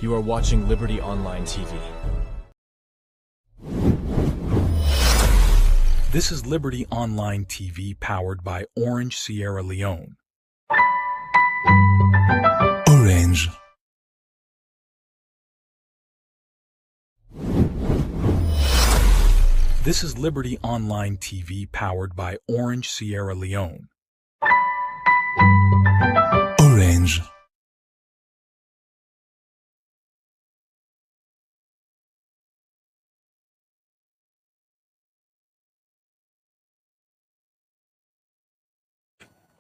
You are watching Liberty Online TV. This is Liberty Online TV powered by Orange Sierra Leone. Orange. This is Liberty Online TV powered by Orange Sierra Leone. Orange.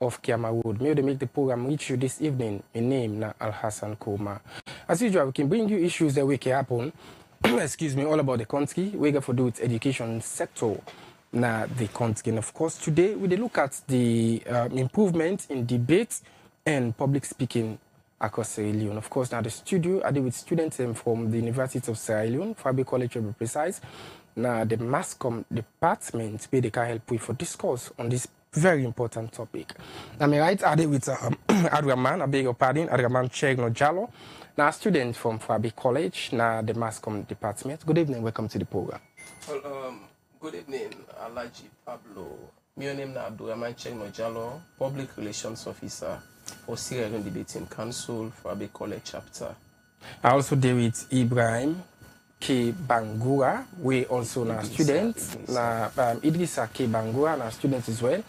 Of Kiamawood. May they make the program reach you this evening. My name na Al Hassan Koma. As usual, we can bring you issues that we can happen. Excuse me, all about the country. We got to do with education sector. Now the country, and of course today we look at the improvement in debate and public speaking across Sierra Leone. Of course, now the studio I deal with students from the University of Sierra Leone, Fabi College to be precise. Now the mass comm department where they can help with for discourse on this very important topic. Now, me right, I deal with Adraman, I beg your pardon, Adraman Chegno Jalo. Now, student from Fabi College, now the mass comm department. Good evening, welcome to the program. Well, good evening, Alaji Pablo. My name is Abdurrahman Chegno Jalo, Public Relations Officer for Sierra Leone Debating Council, Fabi College Chapter. I also deal with Ibrahim K. Bangura, we also now students. Now Idrissa K. Bangura, now students as well.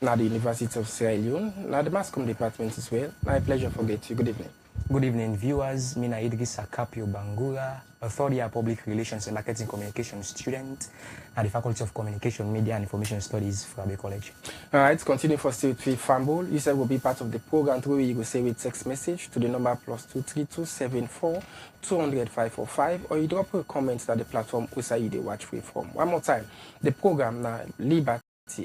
Now the University of Sierra Leone, now the mass comm department as well. My pleasure for getting you. Good evening. Good evening, viewers. Mina Idrissa Kapio Bangura, a third-year Public Relations and Marketing Communication student at the Faculty of Communication, Media and Information Studies, Fabi College. All right, continue for still with Fumble. You said will be part of the program through you will say with text message to the number +23274 200 545, or you drop a comment at the platform where you watch free from. One more time, the program now Liberty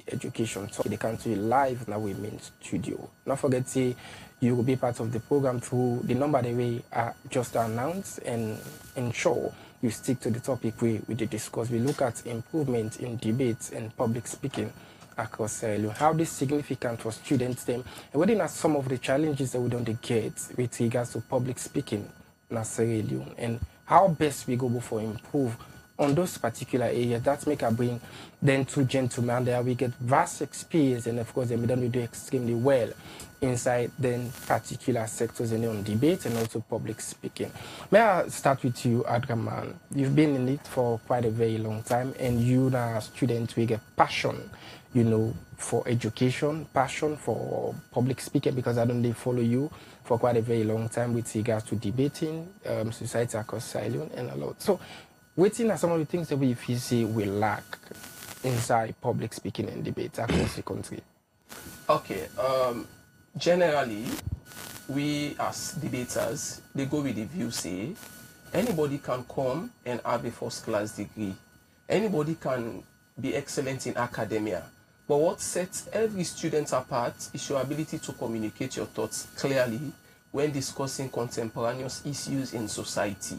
Education Tok the country live now we main studio. Don't forget to you will be part of the program through the number that we just announced, and ensure you stick to the topic we discuss. We look at improvement in debates and public speaking across Sierra Leone. How this is significant for students them, and what are some of the challenges that we don't get with regards to public speaking in Sierra Leone, and how best we go for improve on those particular areas. That's make a bring then two gentlemen there. We get vast experience, and of course, they don't do extremely well inside then particular sectors and on debate and also public speaking. May I start with you, Adraman? You've been in it for quite a very long time, and you are a student with a passion, you know, for education, passion for public speaking, because I don't follow you for quite a very long time with regards to debating, society across Sierra Leone and a lot. So, waiting are some of the things that we feel say we lack inside public speaking and debate across the country. Okay, generally, we as debaters, they go with the view say, anybody can come and have a first-class degree. Anybody can be excellent in academia. But what sets every student apart is your ability to communicate your thoughts clearly when discussing contemporaneous issues in society.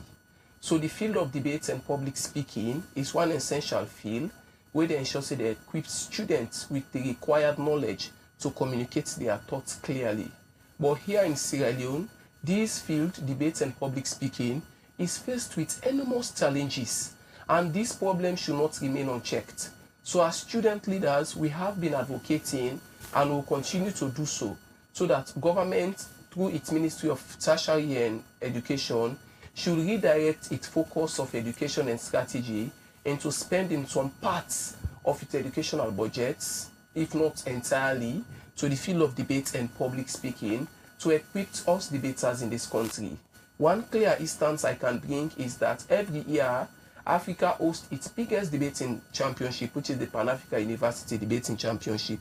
So the field of debate and public speaking is one essential field where they ensure they equip students with the required knowledge to communicate their thoughts clearly. But here in Sierra Leone, this field, debate and public speaking, is faced with enormous challenges, and this problem should not remain unchecked. So as student leaders, we have been advocating and will continue to do so that government, through its Ministry of Tertiary and Education, should redirect its focus of education and strategy into spending some parts of its educational budgets, if not entirely, to the field of debate and public speaking to equip us debaters in this country. One clear instance I can bring is that every year, Africa hosts its biggest debating championship, which is the Pan-Africa University Debating Championship.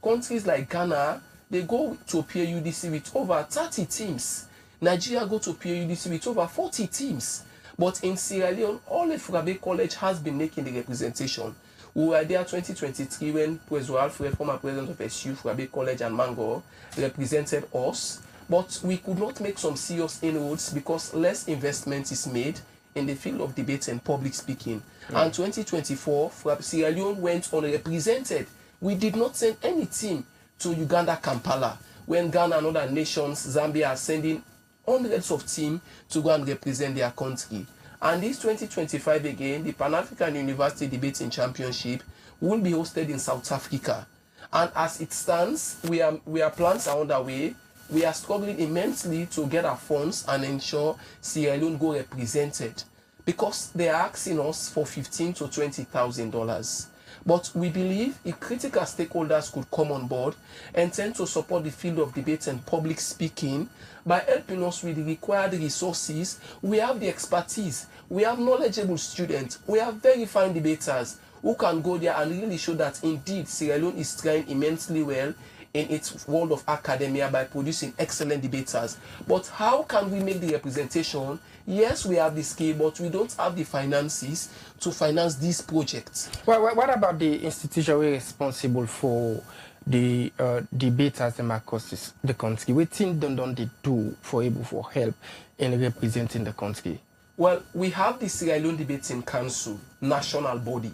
Countries like Ghana, they go to PAUDC with over 30 teams. Nigeria go to PAUDC with over 40 teams. But in Sierra Leone, all of Fabi College has been making the representation. We were there 2023 when President Alfred, former president of SU, Fabi College and Mango, represented us. But we could not make some serious inroads because less investment is made in the field of debate and public speaking. And 2024, Sierra Leone went unrepresented. We did not send any team to Uganda, Kampala, when Ghana and other nations, Zambia, are sending hundreds of teams to go and represent their country. And this 2025 again, the Pan-African University Debating Championship will be hosted in South Africa. And as it stands, we are plans are underway. We are struggling immensely to get our funds and ensure Sierra Leone go represented, because they are asking us for $15,000 to $20,000. But we believe if critical stakeholders could come on board and tend to support the field of debate and public speaking by helping us with the required resources, we have the expertise, we have knowledgeable students, we have very fine debaters who can go there and really show that indeed Sierra Leone is trying immensely well in its world of academia by producing excellent debaters. But how can we make the representation? Yes, we have the skill, but we don't have the finances to finance these projects. Well, what about the institution responsible for the debaters across the country? What thing don't they do for able for help in representing the country? Well, we have the Sierra Leone Debating Council, national body.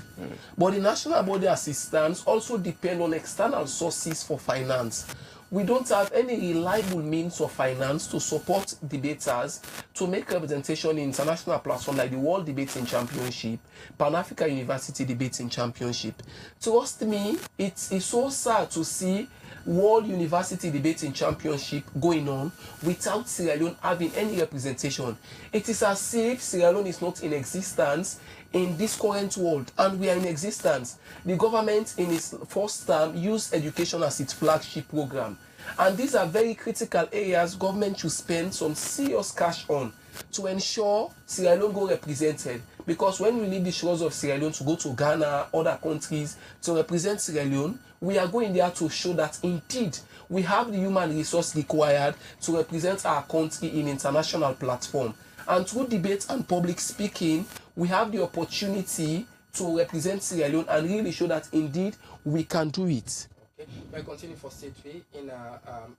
But the national body as it stands also depend on external sources for finance. We don't have any reliable means of finance to support debaters to make representation in international platforms like the World Debating Championship, Pan-African University Debating Championship. Trust me, it is so sad to see World University Debating Championship going on without Sierra Leone having any representation. It is as if Sierra Leone is not in existence in this current world, and we are in existence. The government in its first term used education as its flagship program, and these are very critical areas government should spend some serious cash on to ensure Sierra Leone go represented. Because when we leave the shores of Sierra Leone to go to Ghana, other countries to represent Sierra Leone, we are going there to show that indeed we have the human resource required to represent our country in international platform. And through debate and public speaking, we have the opportunity to represent Sierra Leone and really show that indeed we can do it. Okay. We continue for stage 3 in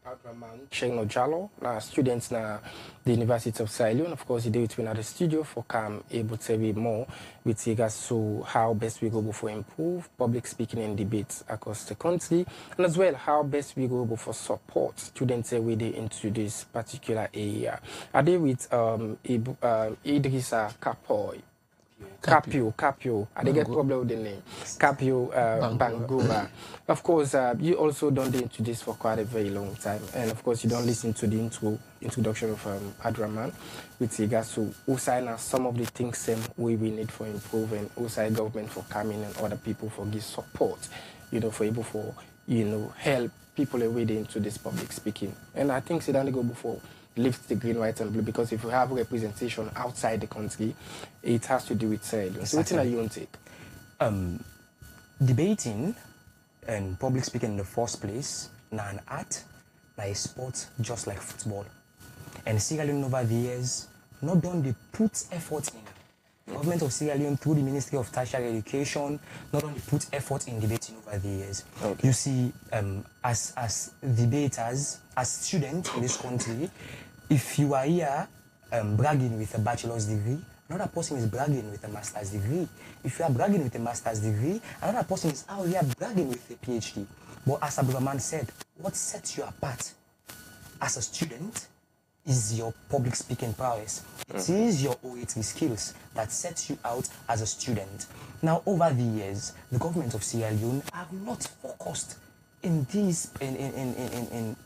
Adraman Cheno Jalo, students na the University of Sierra Leone. Of course, they do it the studio for come able to be more with regards to how best we go for improve public speaking and debates across the country, and as well how best we go for support students with into this particular area. Are they with Idrissa Kapoy? Capio. I didn't get problem with the name. Capio Bangura. Of course, you also don't into this for quite a very long time. And of course, you don't listen to the introduction of Adraman with regards to USAID some of the things we need for improving USAID government for coming and other people for give support, for able for, help people away into this public speaking. And I think Sudan go before lift the green, white, and blue, because if you have representation outside the country, it has to do with Sierra. So what are you on take? Debating and public speaking in the first place, now an art, now a sport just like football. And Sierra Leone over the years, not only put effort in. The government of Sierra Leone through the Ministry of Tertiary Education not only put effort in debating over the years. Okay. You see, as debaters, as students in this country, if you are here bragging with a bachelor's degree, another person is bragging with a master's degree. If you are bragging with a master's degree, another person is out here bragging with a PhD. But as Abdulrahman said, what sets you apart as a student is your public speaking prowess. It is your oratory skills that sets you out as a student. Now, over the years, the government of Sierra Leone have not focused in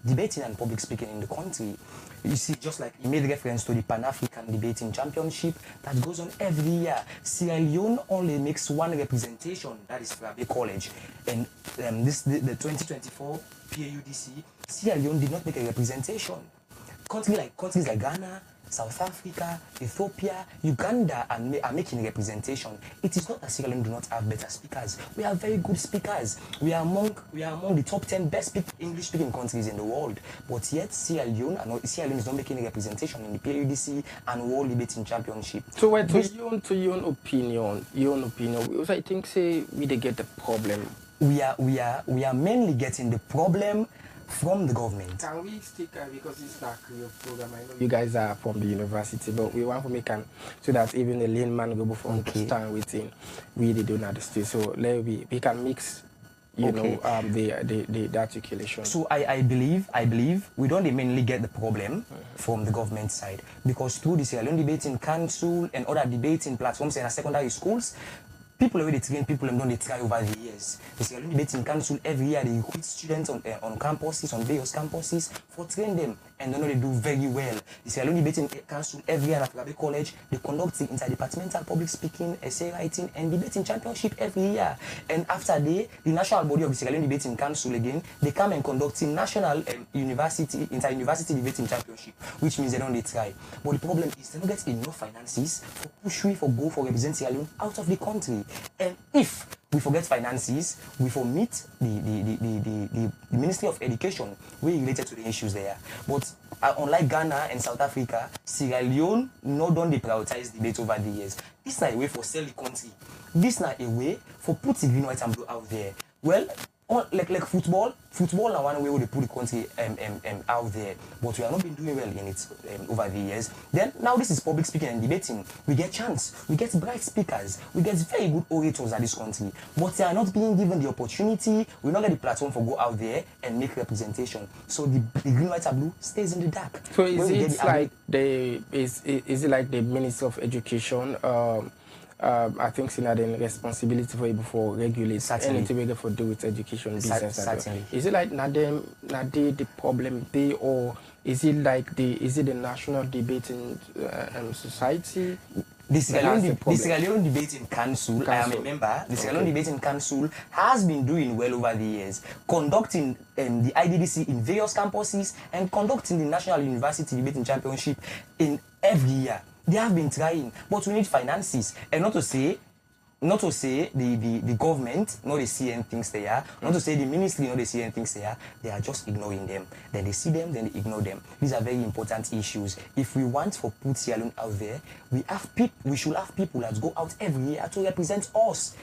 debating and public speaking in the country. You see, just like he made reference to the Pan-African Debating Championship that goes on every year. Sierra Leone only makes one representation, that is Frabe College. And the 2024 PAUDC, Sierra Leone did not make a representation. Countries like Ghana, South Africa, Ethiopia, Uganda are making representation. It is not that Sierra Leone do not have better speakers. We have very good speakers. We are among the top 10 best English-speaking countries in the world. But yet Sierra Leone is not making representation in the PAUDC and World Debating Championship. So wait, to your own opinion, I think say we they get the problem. We are mainly getting the problem from the government. Can we stick because it's not your program? I know you guys are from the university, but we want to make so that even the layman go before understand within we they don't understand. So we can mix you know, the articulation. So I believe we don't mainly get the problem from the government side, because through the Sierra Leone debating council and other debating platforms in our secondary schools, people already train people and don't try over the years. The Sierra Leone debating council every year they recruit students on campuses, on various campuses for train them, and they do very well. The Sierra Leone debating council every year at Rabe College they conduct the interdepartmental public speaking, essay writing, and debating championship every year. And after the national body of the Sierra Leone debating council again, they come and conduct the national inter-university debating championship, which means they don't try. But the problem is they don't get enough finances for push for go for represent Sierra Leone out of the country. And if we forget finances, we meet the Ministry of Education, we related to the issues there. But unlike Ghana and South Africa, Sierra Leone not done they prioritize debate over the years. This is not a way for sell the country. This is not a way for put the green, white, and blue out there. Well, like football now one way where they put the country out there, but we have not been doing well in it over the years. Then now this is public speaking and debating. We get chance, we get bright speakers, we get very good orators at this country, but they are not being given the opportunity. We not get the platform for go out there and make representation. So the green, white, and blue stays in the dark. So is it like is it like the Minister of Education? I think Sina then responsibility for able for regulate anything for do with education business. Certainly. Is it like the problem they, or is it like the National Debating Society? The Sierra Leone Debating Council, I am a member. The Sierra Leone Debating Council has been doing well over the years, conducting the IDDC in various campuses and conducting the National University Debating Championship in every year. They have been trying, but we need finances. And not to say the government, not they see any things there, not to say the ministry, not they see any things there, they are just ignoring them. Then they see them, then they ignore them. These are very important issues. If we want to put Sierra Leone out there, we should have people that go out every year to represent us.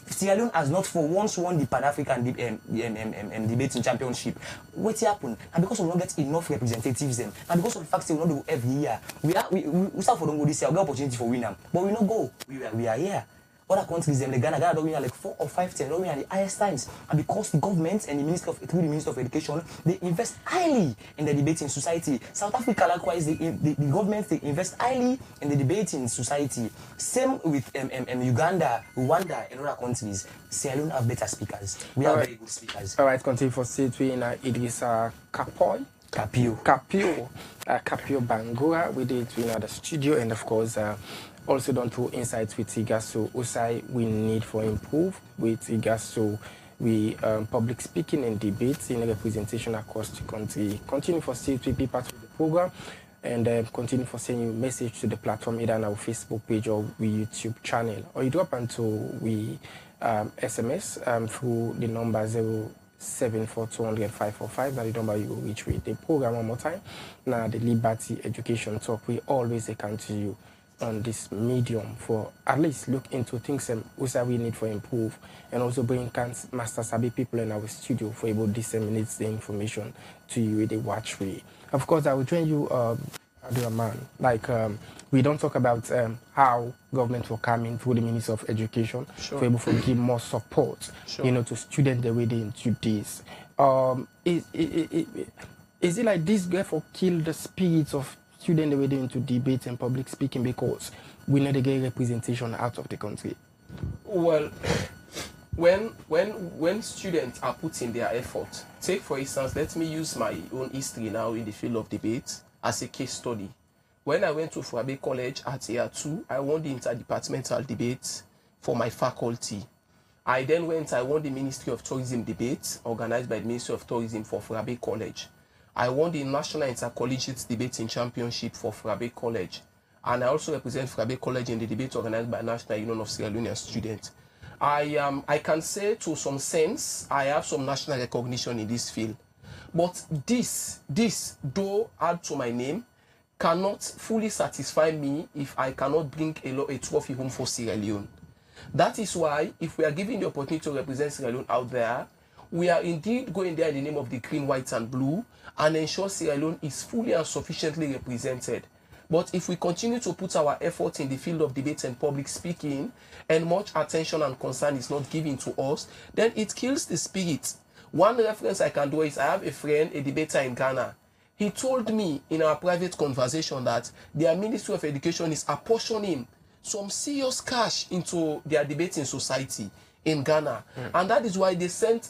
Sierra Leone has not for once won the Pan-African debating championship. What happened? And because we don't get enough representatives them, and because of the fact that we don't do every year, we start for don't go this year, we get opportunity for winner, but we don't go. We are here. Other countries, the Ghana don't win like 4 or 5 times, don't win at the highest times. And because the government and through the Minister of Education, they invest highly in the debating society. South Africa, likewise, the government, they invest highly in the debating society. Same with Uganda, Rwanda, and other countries. Sierra Leone have better speakers. We have very good speakers. All right, continue for state in Idrissa Capio Bangura. We did in the studio, and of course, also done two insights with regards to USAI we need for improve with regards to public speaking and debates in representation across the country. Continue for still to be part of the program, and continue for sending you message to the platform either on our Facebook page or we YouTube channel, or you drop into we SMS through the number 074200545. Now the number you will reach with the program one more time. Now the Liberty Education Talk, we always account to you on this medium for at least look into things we need for improve, and also bring master sabi people in our studio for able to disseminate the information to you with a watch way. Of course, I will join you, man. Like we don't talk about how government will come in through the Ministry of Education for able to give more support, to students the way they into this. Is it like this therefore kill the spirits of students the way they into debate and public speaking because we need to get representation out of the country? Well, when students are putting their effort, take for instance, let me use my own history now in the field of debate as a case study. When I went to Rabe College at year 2, I won the interdepartmental debate for my faculty. I won the Ministry of Tourism debate organized by the Ministry of Tourism for Rabe College. I won the National Intercollegiate Debating Championship for Rabe College. And I also represent Rabe College in the debate organized by National Union of Sierra Leonean Students. I can say to some sense, I have some national recognition in this field. But this, though add to my name, cannot fully satisfy me if I cannot bring a trophy home for Sierra Leone. That is why, if we are given the opportunity to represent Sierra Leone out there, we are indeed going there in the name of the green, white, and blue, and ensure Sierra Leone is fully and sufficiently represented. But if we continue to put our effort in the field of debate and public speaking, and much attention and concern is not given to us, then it kills the spirit. One reference I can do is I have a friend, a debater in Ghana. He told me in our private conversation that their Ministry of Education is apportioning some serious cash into their debating society in Ghana. And that is why they sent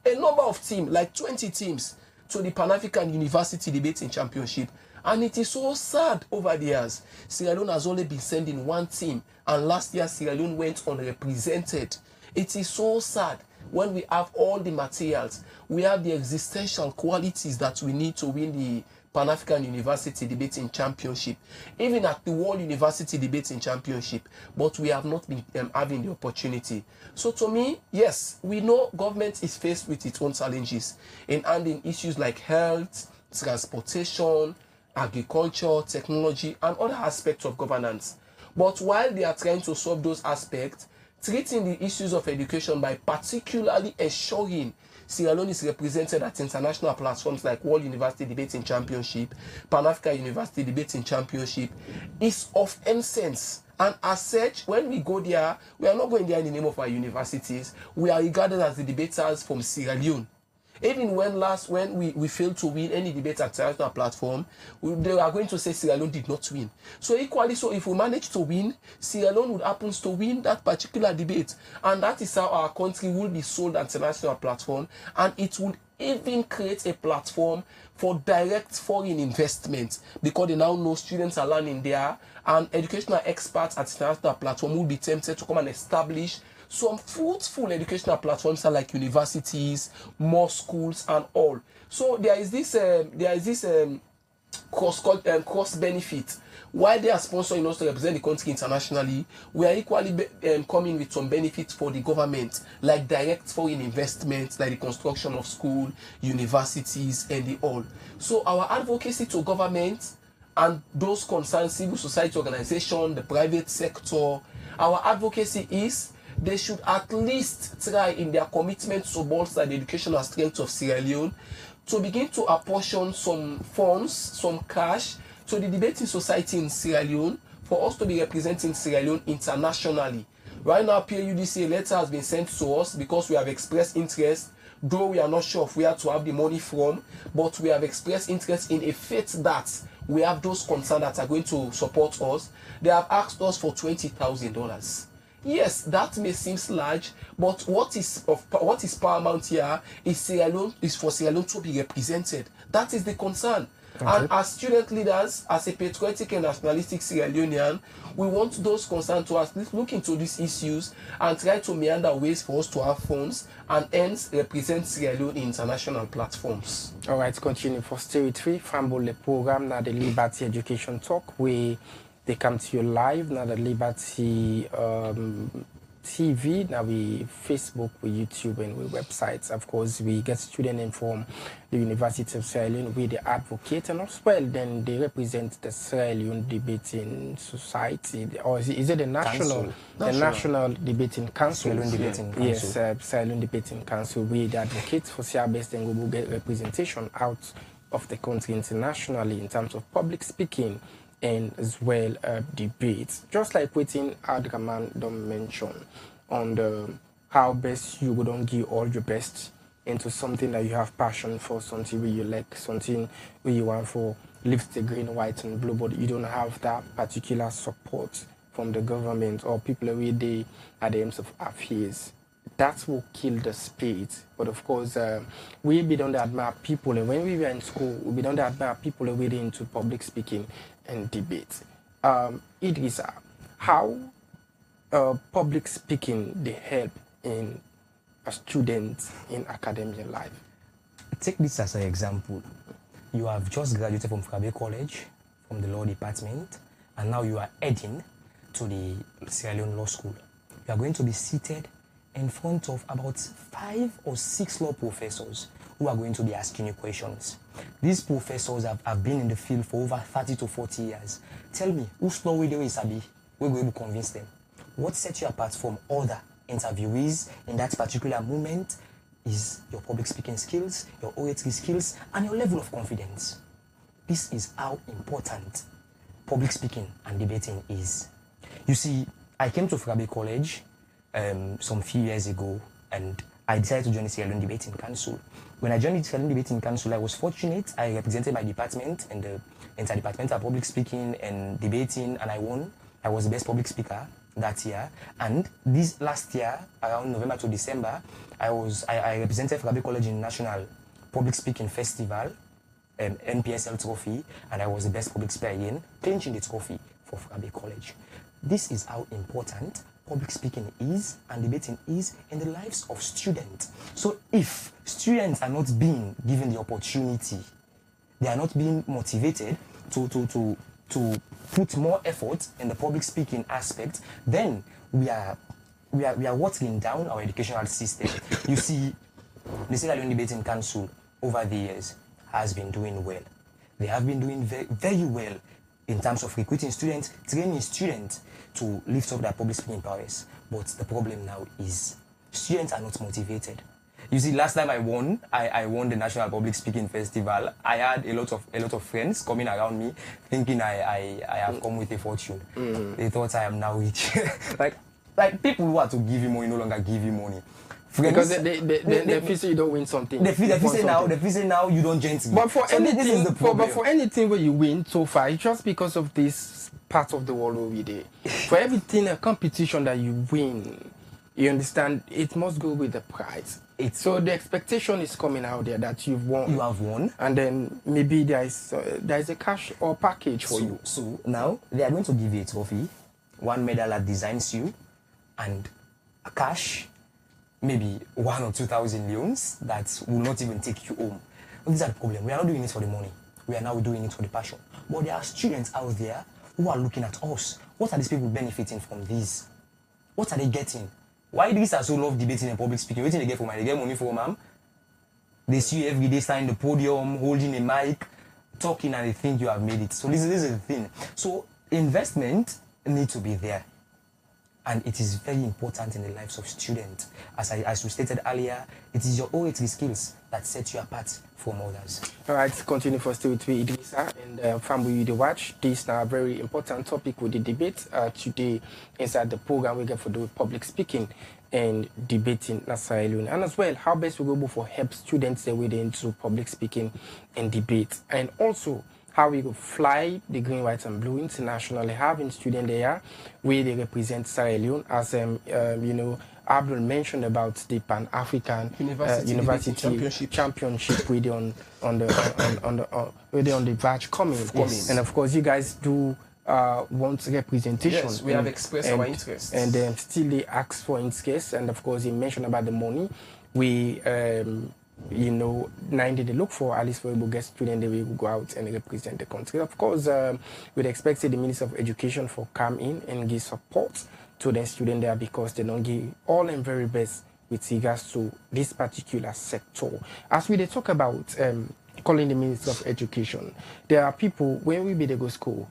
a number of teams, like 20 teams, to the Pan-African University Debating Championship. And it is so sad over the years. Sierra Leone has only been sending one team, and last year Sierra Leone went unrepresented. It is so sad when we have all the materials, we have the existential qualities that we need to win the Pan-African University Debating Championship, even at the World University Debating Championship, but we have not been having the opportunity. So to me, yes, we know government is faced with its own challenges in handling issues like health, transportation, agriculture, technology, and other aspects of governance. But while they are trying to solve those aspects, treating the issues of education by particularly ensuring Sierra Leone is represented at international platforms like World University Debating Championship, Pan-African University Debating Championship is of essence. And as such, when we go there, we are not going there in the name of our universities. We are regarded as the debaters from Sierra Leone. Even when we failed to win any debate at international platform, they are going to say Sierra Leone did not win. So equally, so if we manage to win, Sierra Leone would happen to win that particular debate. And that is how our country will be sold at international platform. And it would even create a platform for direct foreign investment, because they now know students are learning there, and educational experts at international platform will be tempted to come and establish some fruitful educational platforms like universities, more schools, and all. So there is this cross benefit. While they are sponsoring us to represent the country internationally, we are equally coming with some benefits for the government, like direct foreign investments, like the construction of school, universities, and the all. So our advocacy to government and those concerned civil society organizations, the private sector, our advocacy is they should at least try in their commitment to bolster the educational strength of Sierra Leone to begin to apportion some funds, some cash to the debating society in Sierra Leone for us to be representing Sierra Leone internationally. Right now, PAUDC letter has been sent to us because we have expressed interest, though we are not sure of where to have the money from, but we have expressed interest in a faith that we have those concerned that are going to support us. They have asked us for $20,000. Yes, that may seem large, but what is paramount here is for Sierra Leone to be represented. That is the concern. Okay. And as student leaders, as a patriotic and nationalistic Sierra Leonean, we want those concerned to at least look into these issues and try to meander ways for us to have funds and hence represent Sierra Leone in international platforms. All right, continue for territory. Framble the program now the Liberty Education Talk where they come to you live now the Liberty TV, now we Facebook, we YouTube, and we websites. Of course, we get students in from the University of Sierra Leone, where they advocate, and as well, then they represent the Sierra Leone Debating Society, or is it the National Debating Council? Sierra Leone Debating Council. Yes, Sierra Leone Debating Council, where they advocate for Sierra Best, and we will get representation out of the country internationally in terms of public speaking and as well debates, just like waiting Adraman don't mention on the how best you would give all your best into something that you have passion for, something where you like, something where you want for lift the green, white, and blue, but you don't have that particular support from the government or people where they at the ends of affairs. That will kill the spirit. But of course, we be don't admire people, and when we were in school, we don't admire people who really into public speaking and debate. Idrissa, how public speaking they help in a student in academic life? Take this as an example. You have just graduated from Frabe College, from the law department, and now you are heading to the Sierra Leone Law School. You are going to be seated in front of about 5 or 6 law professors who are going to be asking you questions. These professors have been in the field for over 30 to 40 years. Tell me, whose law will they sabi? We're going to convince them. What sets you apart from other interviewees in that particular moment is your public speaking skills, your oratory skills, and your level of confidence. This is how important public speaking and debating is. You see, I came to Frabe College some few years ago, and I decided to join the Sierra Leone Debating Council. When I joined the Sierra Leone Debating Council, I was fortunate. I represented my department in the interdepartmental public speaking and debating, and I won. I was the best public speaker that year. And this last year, around November to December, I represented Frabe College in National Public Speaking Festival, NPSL trophy, and I was the best public speaker again, clinching the trophy for Frabe College. This is how important public speaking is and debating is in the lives of students. So if students are not being given the opportunity, they are not being motivated to put more effort in the public speaking aspect, then we are watering down our educational system. You see, the Sierra Leone Debating Council over the years has been doing well. They have been doing very, very well in terms of recruiting students, training students to lift up their public speaking powers. But the problem now is students are not motivated. You see, last time I won the National Public Speaking Festival. I had a lot of friends coming around me thinking I have come with a fortune. They thought I am now rich. like people who are to give you money no longer give you money. Friends, because they feel say you don't win something. They feel say now you don't gently. But for so anything, but for anything where you win so far, it's just because of this part of the world over there. For everything, a competition that you win, you understand, it must go with the prize. So the expectation is coming out there that you've won. You have won, and then maybe there is a cash or package for you. So now they are going to give you a trophy, one medal that designs you, and a cash, maybe 1,000 or 2,000 leons that will not even take you home. But this is the problem. We are not doing it for the money. We are now doing it for the passion. But there are students out there who are looking at us. What are these people benefiting from this? What are they getting? Why these are so love debating and public speaking? What do they get for money? They get money for ma'am. They see you every day standing the podium, holding a mic, talking, and they think you have made it. So this is the thing. So investment needs to be there. And it is very important in the lives of students. As we stated earlier, it is your OA3 skills that set you apart from others. All right, continue for still with me, Idrissa, and family you watch. This is now a very important topic with the debate today inside the program we get for the public speaking and debating in Sierra Leone. And as well, how best we go for help students that way into public speaking and debate. And also, how we go fly the green, white, and blue internationally, having students there where they represent Sierra Leone, as you know, Abdul mentioned about the Pan-African University Championship where they on the verge coming. Yes. And of course, you guys do want representation. Yes, we have expressed our interest. And still they ask for interest. And of course, he mentioned about the money. We you know, 90 they look for, at least for able to get students, they will go out and represent the country. Of course, we'd expect the Minister of Education for come in and give support to the student there because they don't give all and very best with regards to this particular sector. As we talk about calling the Minister of Education, there are people, when we be to go school,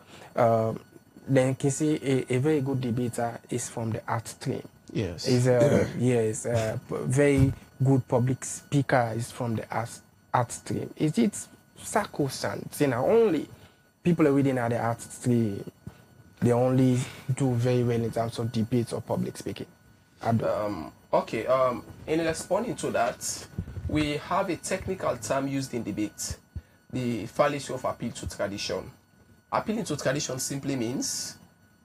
then can say a very good debater is from the art stream. Yes. Is very good public speaker is from the art stream. Is it sacrosanct? You know, only people are reading at the art stream, they only do very well in terms of debates or public speaking. Okay. In responding to that, we have a technical term used in debate: the fallacy of appeal to tradition. Appealing to tradition simply means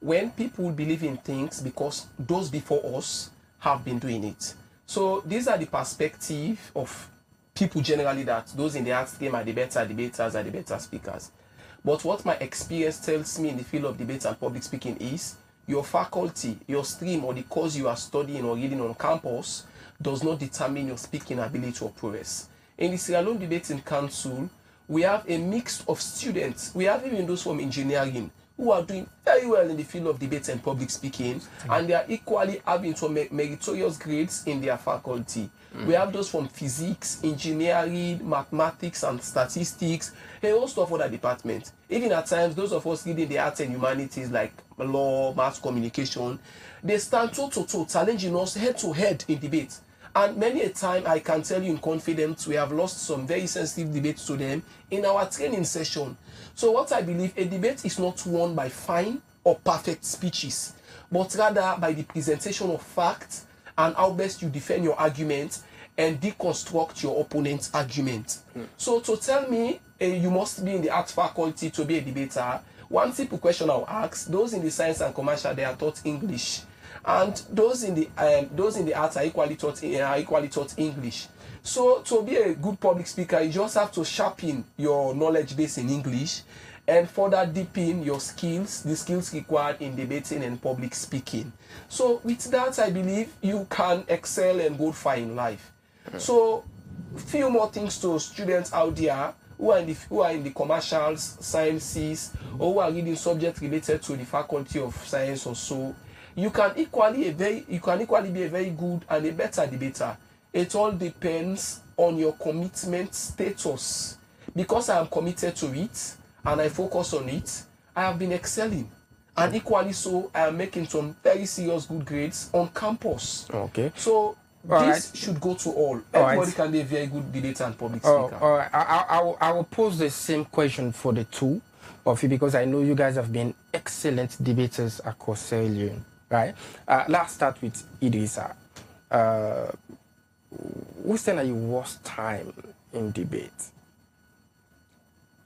when people believe in things because those before us have been doing it. So these are the perspective of people generally, that those in the art stream are the better debaters, are the better speakers. But what my experience tells me in the field of debate and public speaking is your faculty, your stream, or the course you are studying or reading on campus does not determine your speaking ability or progress. In the Sierra Leone Debating Council, we have a mix of students. We have even those from engineering who are doing very well in the field of debate and public speaking, and they are equally having some meritorious grades in their faculty. We have those from physics, engineering, mathematics, and statistics, and also of other departments. Even at times, those of us reading the arts and humanities like law, mass communication, they stand toe-to-toe, challenging us head-to-head in debate. And many a time, I can tell you in confidence, we have lost some very sensitive debates to them in our training session. So what I believe, a debate is not won by fine or perfect speeches, but rather by the presentation of facts and how best you defend your argument and deconstruct your opponent's argument. So to tell me you must be in the arts faculty to be a debater, one simple question I'll ask: those in the science and commercial, they are taught English, and those in the arts are equally taught English. So to be a good public speaker, you just have to sharpen your knowledge base in English and further deepen your skills, the skills required in debating and public speaking. So with that, I believe you can excel and go far in life. So few more things to students out there who are in the commercials, sciences, or who are reading subjects related to the faculty of science or so. You can equally be a very good and a better debater. It all depends on your commitment status. Because I am committed to it and I focus on it, I have been excelling. And equally so, I am making some very serious good grades on campus. Okay. So this should go to all. Everybody can be a very good debater and public speaker. All right. I will pose the same question for the two of you, because I know you guys have been excellent debaters across Sierra Leone, right? Let's start with Idrissa. What's your worst time in debate?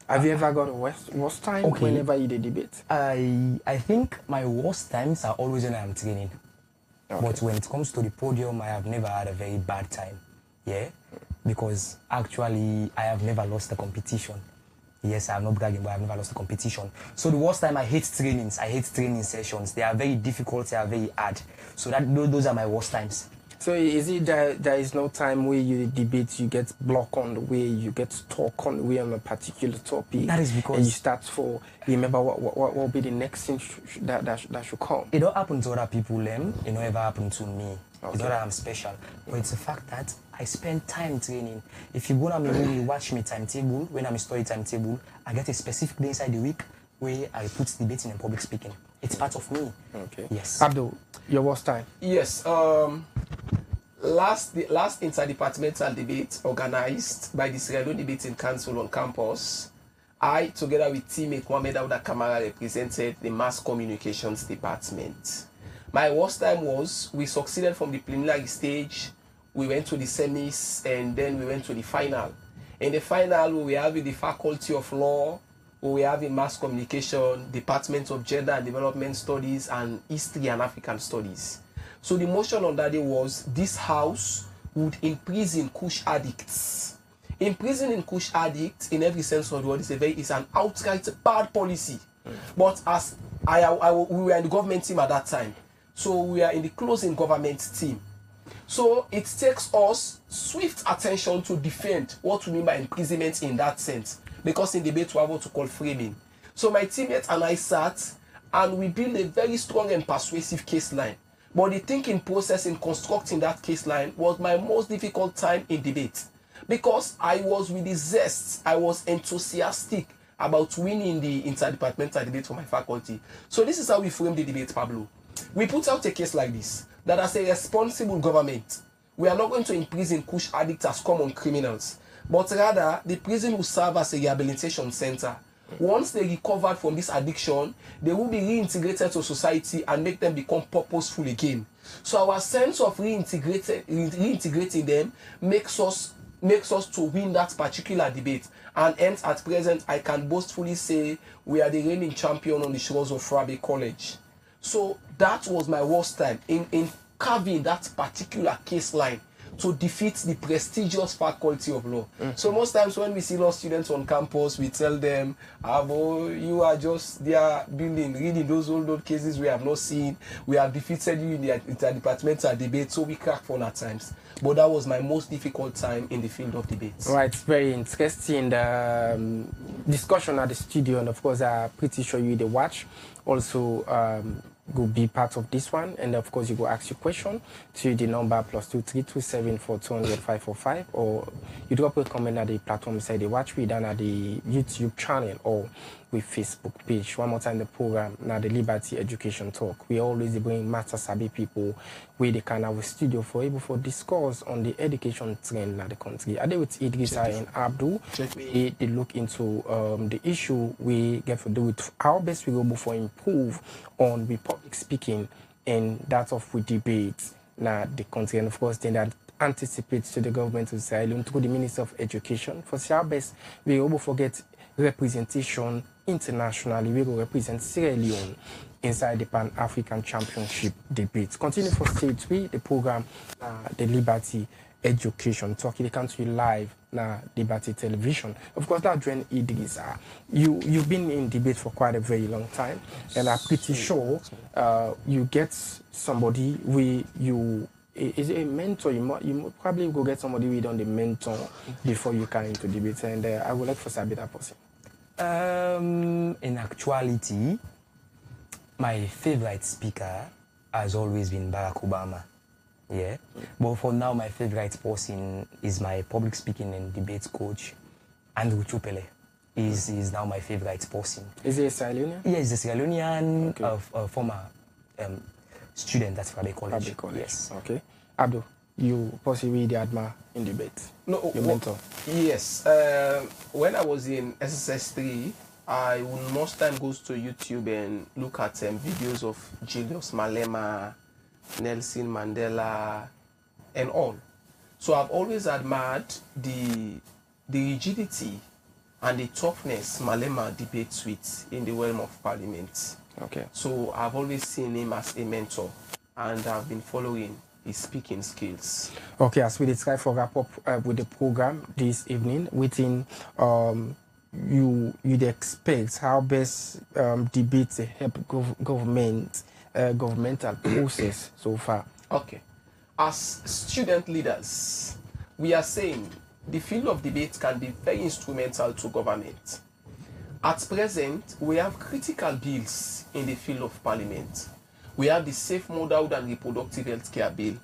Have you ever got a worst time whenever you debate? I think my worst times are always when I'm training. Okay. But when it comes to the podium, I have never had a very bad time. Yeah? Because actually, I have never lost a competition. Yes, I'm not bragging, but I've never lost a competition. So the worst time, I hate trainings. I hate training sessions. They are very difficult. They are very hard. So those are my worst times. So is it that there is no time where you debate, you get blocked on the way, you get stuck on the way on a particular topic? That is because... And you start for, you remember what will be the next thing that should come? It don't happen to other people, it don't ever happen to me. Okay. It's not that I'm special. But it's the fact that I spend time training. If you go on me watch me timetable, when I'm study timetable, I get a specific day inside the week where I put debating and public speaking. It's part of me. Okay. Yes. Abdul, your worst time? Yes. Last interdepartmental debate organized by the Sierra Leone Debating Council on campus, I, together with teammate Mohamed Auda Kamara, represented the mass communications department. My worst time was we succeeded from the preliminary stage, we went to the semis, and then we went to the final. In the final, we were having the Faculty of Law, we were having Mass Communication, Department of Gender and Development Studies, and History and African Studies. So the motion on that day was this house would imprison kush addicts. Imprisoning kush addicts, in every sense of the word, is an outright bad policy. But as we were in the government team at that time, so we are in the closing government team. So it takes us swift attention to defend what we mean by imprisonment in that sense, because in debate we have what to call framing. So my teammates and I sat and we built a very strong and persuasive case line. But the thinking process in constructing that case line was my most difficult time in debate, because I was with the zest, I was enthusiastic about winning the interdepartmental debate for my faculty. So this is how we framed the debate, Pablo. We put out a case like this, that as a responsible government, we are not going to imprison kush addicts as common criminals, but rather the prison will serve as a rehabilitation center. Once they recovered from this addiction, they will be reintegrated to society and make them become purposeful again. So our sense of reintegrating them makes us to win that particular debate. And hence, at present, I can boastfully say we are the reigning champion on the shores of Frabe College. So that was my worst time in carving that particular case line to defeat the prestigious Faculty of Law. So most times when we see law students on campus, we tell them, you are just there reading those old cases we have not seen. We have defeated you in the interdepartmental debate, so we crack fun at times. But that was my most difficult time in the field of debates. Right, it's very interesting. The discussion at the studio, and of course, I'm pretty sure you the watch. Also, go be part of this one, and of course you go ask your question to the number +23274200545, or you drop a comment at the platform inside the watch we done at the YouTube channel, or with Facebook page. One more time, the program, now the Liberty Education Talk. We always bring matter sabi people where they can have a studio for able for discourse on the education trend in the country. I did with Idrissa and Abdul. They look into the issue we get to do with how best we go for improve on the public speaking and that of with debates now the country, and of course then that anticipates to the government of Sierra Leone through the Minister of Education. For how best we will forget representation internationally, we will represent Sierra Leone inside the Pan-African Championship debates. Continue for stage 3, the program, the Liberty Education Talk. They come to you live now, Liberty Television. Of course, now during Idrissa, you've been in debate for quite a very long time, and I'm pretty sure you get somebody where you is it a mentor. You probably go get somebody with on the mentor before you come into debate, and I would like for Sabi that person. In actuality, my favorite speaker has always been Barack Obama. Yeah. But for now, my favorite person is my public speaking and debate coach, Andrew Chupele. Is now my favorite person. Is he a Sierra Leonean? Yeah, he's a Sierra Leonean former student at Fabe College. Fabe College. Yes. Okay. Abdul, you possibly the adma in debate. No, your mentor. Yes. When I was in SSS3, I would most time goes to YouTube and look at videos of Julius Malema, Nelson Mandela, and all. So I've always admired the rigidity and the toughness Malema debates with in the realm of parliament. Okay. So I've always seen him as a mentor, and I've been following his speaking skills. Okay, as we try for wrap up with the program this evening, within you'd expect how best debates help governmental process so far. Okay. As student leaders, we are saying the field of debate can be very instrumental to government. At present, we have critical bills in the field of parliament. We have the Safe Motherhood and Reproductive Health Care Bill.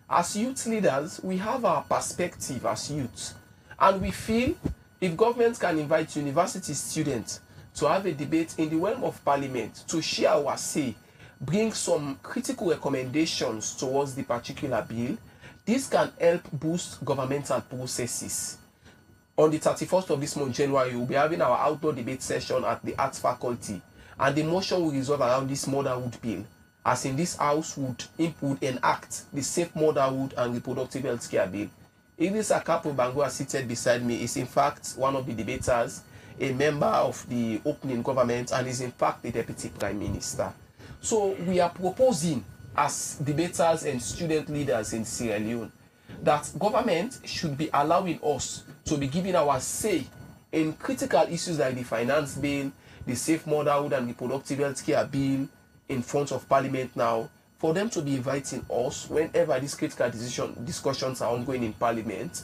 As youth leaders, we have our perspective as youth, and we feel if government can invite university students to have a debate in the realm of parliament to share our say, bring some critical recommendations towards the particular bill, this can help boost governmental processes. On the 31st of this month, January, we'll be having our outdoor debate session at the Arts Faculty, and the motion will resolve around this motherhood bill, as in this house would enact the Safe Motherhood and Reproductive Health Care Bill. Idrissa Kapo Bangua seated beside me is in fact one of the debaters, a member of the opening government, and is in fact the Deputy Prime Minister. So we are proposing as debaters and student leaders in Sierra Leone that government should be allowing us to be giving our say in critical issues like the finance bill, the Safe Motherhood and Reproductive Health Care Bill in front of Parliament now, for them to be inviting us whenever these critical discussions are ongoing in Parliament,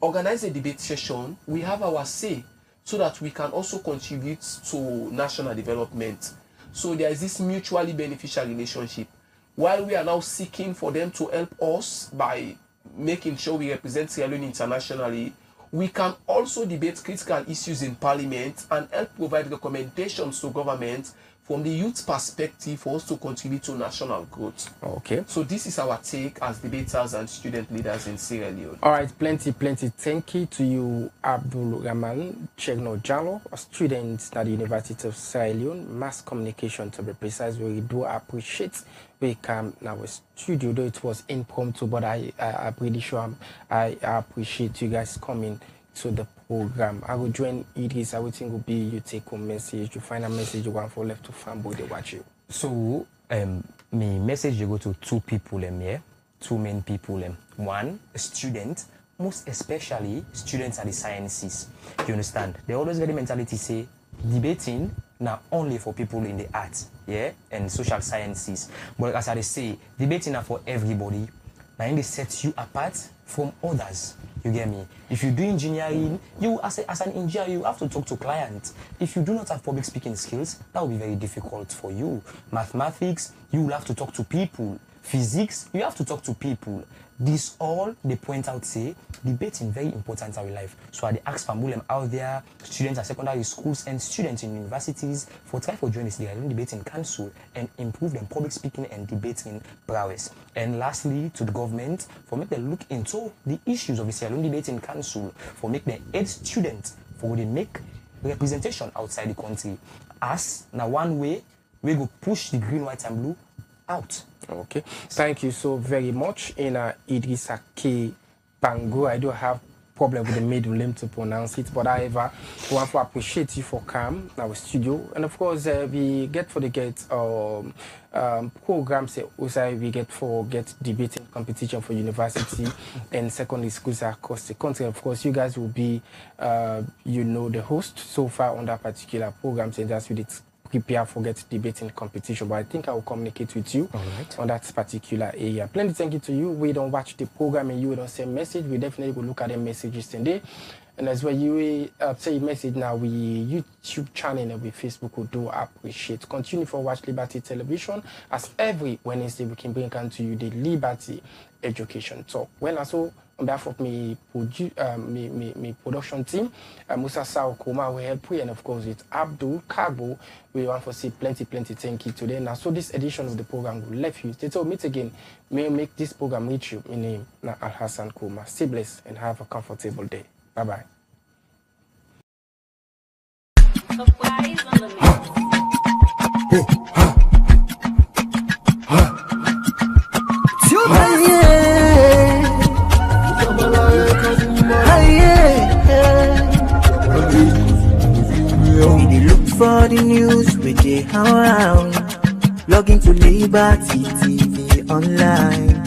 organize a debate session, we have our say so that we can also contribute to national development. So there is this mutually beneficial relationship. While we are now seeking for them to help us by making sure we represent Sierra Leone internationally, we can also debate critical issues in Parliament and help provide recommendations to government from the youth perspective for us to contribute to national growth. Okay. So this is our take as debaters and student leaders in Sierra Leone. All right, plenty. Thank you to you, Abdul Rahman Chegno Jalo, a student at the University of Sierra Leone, mass communication to be precise. We do appreciate we come now a studio, though it was impromptu, but I'm pretty sure I appreciate you guys coming to the program. I will join Idris. I would think will be you take a message, you find a message you want for left to fanboy they watch you. So my message you go to two people here, two main people. One, a student, most especially students at the sciences. You understand? They always get the mentality say debating not only for people in the arts, yeah, and social sciences. But as I say, debating are for everybody. Now it sets you apart from others. You get me? If you do engineering, you as an engineer, you have to talk to clients. If you do not have public speaking skills, that will be very difficult for you. Mathematics, you will have to talk to people. physics, you have to talk to people. This all they point out say debating very important in our life. So I dey ask family out there, students at secondary schools and students in universities for try for join this debating council and improve them public speaking and debating prowess. And lastly, to the government for make them look into the issues of the Sierra Leone debating council for make them aid students for they make representation outside the country. As now one way we go push the green, white and blue out. Okay, thank you so very much. In Idrissa K. Pango, I do have problem with the middle name to pronounce it, but however, we want to appreciate you for come our studio, and of course we get for the programs also we get debating competition for university and secondary schools across the country. Of course, you guys will be the host so far on that particular programs, and just with it prepare for debating competition, but I think I will communicate with you on that particular area. Plenty thank you to you. We don't watch the program and you don't send message. We definitely will look at the messages today. And as well, you say message now, we YouTube channel and we Facebook will do appreciate. Continue for Watch Liberty Television, as every Wednesday we can bring to you the Liberty Education Talk. Well, also on behalf of me production team, Musa Sao Kuma will help you, and of course with Abdul Kabo, we want to say plenty thank you today. Now, so this edition of the program will left you. So meet again. May make this program reach you. My name is Al Hassan Kuma. Stay blessed and have a comfortable day. Bye-bye. We look for the news with the around. Log into Liberty TV online.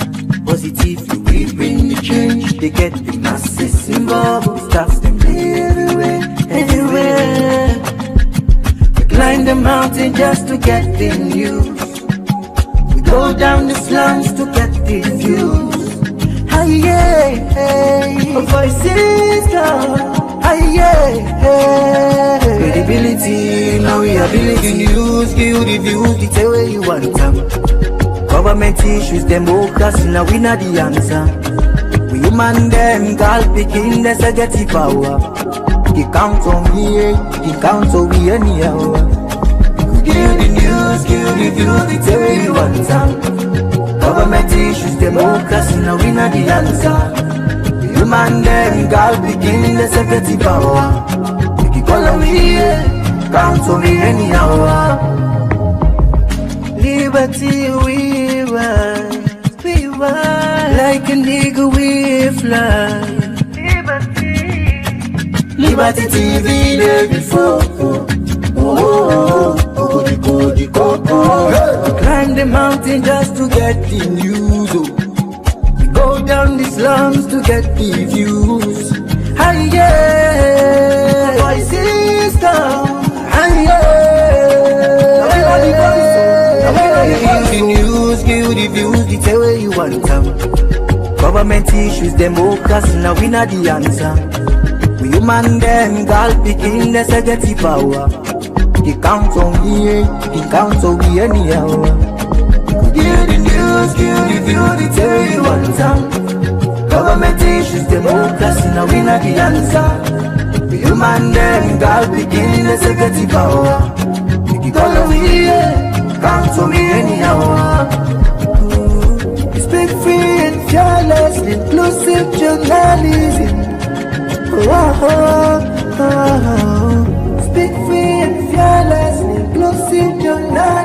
Positively we bring the change. They get the masses involved. Staffs them everywhere. We climb the mountain just to get the news. We go down the slums to get the views. Voices come. Credibility, now we are building news. Give the views, the tell where you want them. Government issues, democracy, now we not the answer. We human them, girl picking, there's a get the power. He count on me, he count on me anyhow. Give the news, give the views, the tell where you want them. Government issues, democracy, now we not the answer. Human them, girl picking, there's a get the power. He call on me, count on me anyhow. Liberty we ride, like an eagle we fly. Liberty TV there before. Climb the mountain just to get the news. We go down the slums to get the views. Voices come. Give the news, give the views, the tell where you want them. Government issues, democracy, now we not the answer. We human them, girl picking, there's a get the power. He count on me, he count on me anyhow. Give the news, give the views, the tell where you want them. Government issues, democracy, now we not the answer. We human them, girl picking, there's a get the power. He call on me, count to me anyhow. Speak free and fearless, inclusive journalism. Speak free and fearless, inclusive journalism.